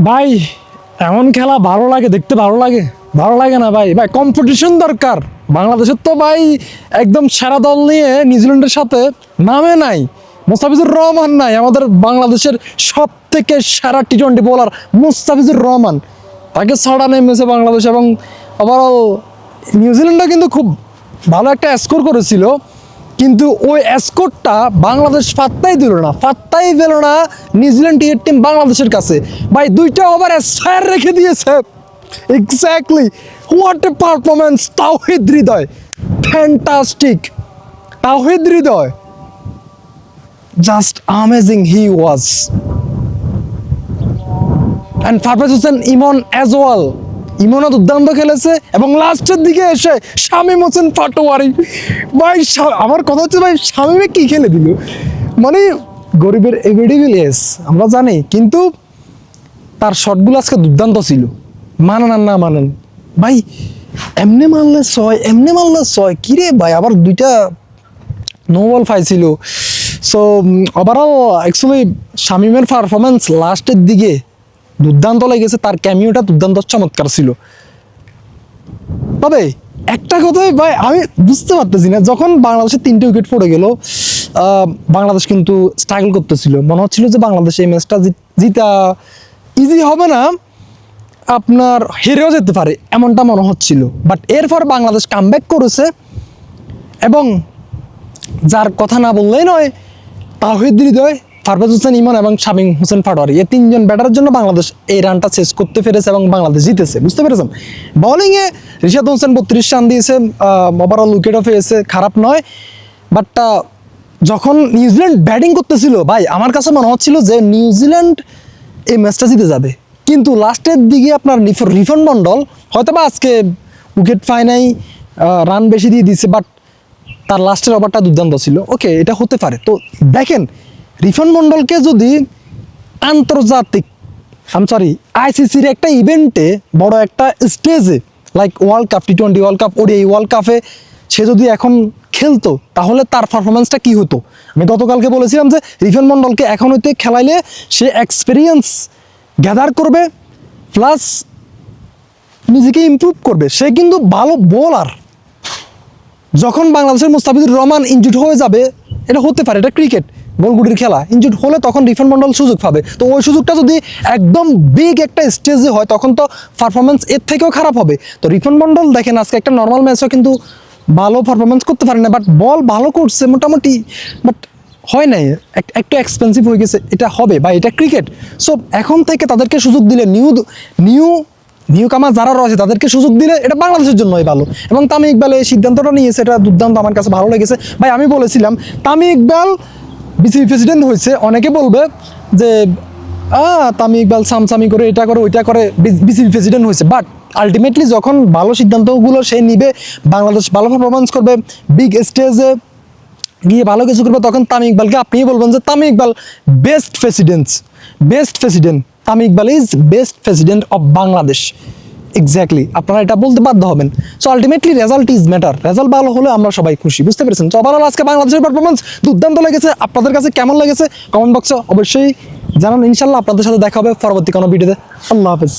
ভাই এমন খেলা ভালো লাগে, দেখতে ভালো লাগে? ভালো লাগে না ভাই। ভাই কম্পিটিশন দরকার বাংলাদেশের। তো ভাই একদম সেরা দল নিয়ে নিউজিল্যান্ডের সাথে নামে নাই, মুস্তাফিজুর রহমান নাই, আমাদের বাংলাদেশের সব থেকে সেরা টি-20 বোলার মুস্তাফিজুর রহমান, তাকে ছাড়া নেমেছে বাংলাদেশ। এবং ওভারঅল নিউজিল্যান্ডও কিন্তু খুব ভালো একটা স্কোর করেছিল, কিন্তু ওই স্কোরটা বাংলাদেশ পাত্তাই দিল না নিউজিল্যান্ড টিম বাংলাদেশের কাছে। ভাই 2টা ওভার স্কয়ার রেখে দিয়েছে। Exactly, what a performance! Tawhid Hridoy fantastic, Tawhid Hridoy just amazing he was. And Parvez Hossain Emon as well, ইমনও দুর্দান্ত খেলেছে। এবং লাস্টের দিকে এসে শামীম হোসেন পাটোয়ারি, ভাই আমার কথা হচ্ছে ভাই শামীমে কি খেলে দিল! মানে গরিবের এভিডিভিলিয়াস আমরা জানি, কিন্তু তার শটগুলো আজকে দুর্দান্ত ছিল। মানান আর না মানান ভাই, এমনি মারলে ছয় কিরে ভাই! আবার 2টা নো বল পাইছিল। সো ওভারঅল অ্যাকচুয়ালি শামীমের পারফরমেন্স লাস্টের দিকে দুর্দান্ত লেগেছে, তার ক্যামিওটা দুর্দান্ত চমৎকার ছিল। তবে একটা কথাই ভাই আমি বুঝতে পারতেছি না, যখন বাংলাদেশের 3টে উইকেট পড়ে গেল, বাংলাদেশ কিন্তু স্ট্রাগল করতেছিল, মনে হচ্ছিল যে বাংলাদেশ এই ম্যাচটা জিতা ইজি হবে না, আপনার হেরেও যেতে পারে, এমনটা মনে হচ্ছিল। বাট এরপর বাংলাদেশ কামব্যাক করেছে, এবং যার কথা না বললেই নয়, তাওহিদ হৃদয়, ফারফেজ হোসেন ইমন এবং শামীম হোসেন পাটোয়ারি, এই 3জন ব্যাটারের জন্য বাংলাদেশ এই রানটা শেষ করতে পেরেছে এবং বাংলাদেশ জিতেছে। বুঝতে পেরেছেন? বোলিংয়ে রিশাদ হোসেন 32 রান দিয়েছে, ওভারঅল উইকেটও পেয়েছে, খারাপ নয়। বাট যখন নিউজিল্যান্ড ব্যাটিং করতেছিল ভাই, আমার কাছে মনে হচ্ছিল যে নিউজিল্যান্ড এই ম্যাচটা জিতে যাবে, কিন্তু লাস্টের দিকে আপনার রিফন মন্ডল হয়তো বা আজকে উইকেট পায় নাই, রান বেশি দিয়ে দিচ্ছে, বাট তার লাস্টের ওভারটা দুর্দান্ত ছিল। ওকে, এটা হতে পারে। তো দেখেন, রিফন মন্ডলকে যদি আন্তর্জাতিক আইসিসির একটা ইভেন্টে, বড় একটা স্টেজে, লাইক ওয়ার্ল্ড কাপ, টি-20 ওয়ার্ল্ড কাপ, ওডিআই ওয়ার্ল্ড কাপে সে যদি এখন খেলতো, তাহলে তার পারফরমেন্সটা কি হতো? আমি গতকালকে বলেছিলাম যে রিফন মন্ডলকে এখন হইতে খেলাইলে সে এক্সপিরিয়েন্স গ্যাদার করবে, প্লাস নিজেকে ইমপ্রুভ করবে। সে কিন্তু ভালো বোলার। যখন বাংলাদেশের মুস্তাফিজুর রহমান ইনজুর্ড হয়ে যাবে, এটা হতে পারে, এটা ক্রিকেট, গোলগুটির খেলা, ইনজুর্ড হলে তখন রিফন মন্ডল সুযোগ পাবে। তো ওই সুযোগটা যদি একদম বিগ একটা স্টেজে হয়, তখন তো পারফরমেন্স এর থেকেও খারাপ হবে। তো রিফন মন্ডল দেখেন আজকে একটা নর্মাল ম্যাচও কিন্তু ভালো পারফরমেন্স করতে পারে না, বাট বল ভালো করছে মোটামুটি, বাট হয় নাই, একটু এক্সপেন্সিভ হয়ে গেছে। এটা হবে বা এটা ক্রিকেট। সো এখন থেকে তাদেরকে সুযোগ দিলে, নিউ কামার যারা রয়েছে তাদেরকে সুযোগ দিলে এটা বাংলাদেশের জন্যই ভালো। এবং তামিম ইকবাল এই সিদ্ধান্তটা নিয়েছে, এটা দুর্দান্ত, আমার কাছে ভালো লেগেছে। ভাই আমি বলেছিলাম তামিম ইকবাল বিসিবি প্রেসিডেন্ট হয়েছে, অনেকে বলবে যে তামিম ইকবাল সামসামি করে, এটা করে ওইটা করে বিসিবি প্রেসিডেন্ট হয়েছে, বাট আলটিমেটলি যখন ভালো সিদ্ধান্তগুলো সে নিবে, বাংলাদেশ ভালো পারফরমেন্স করবে, বিগ স্টেজে গিয়ে ভালো কিছু করবে, তখন তামিম ইকবালকে আপনিই বলবেন যে Tamim Iqbal best president, Tamim Iqbal is best president of Bangladesh. Exactly, আপনারা এটা বলতে বাধ্য হবেন। So ultimately result is matter, result ভালো হলে আমরা সবাই খুশি। বুঝতে পেরেছেন? তো ওভারঅল আজকে বাংলাদেশের পারফরমেন্স দুর্দান্ত লেগেছে। আপনাদের কাছে কেমন লেগেছে কমেন্ট বক্সে অবশ্যই জানান। ইনশাল্লাহ আপনাদের সাথে দেখা হবে পরবর্তী কোনো ভিডিওতে। আল্লাহ হাফেজ।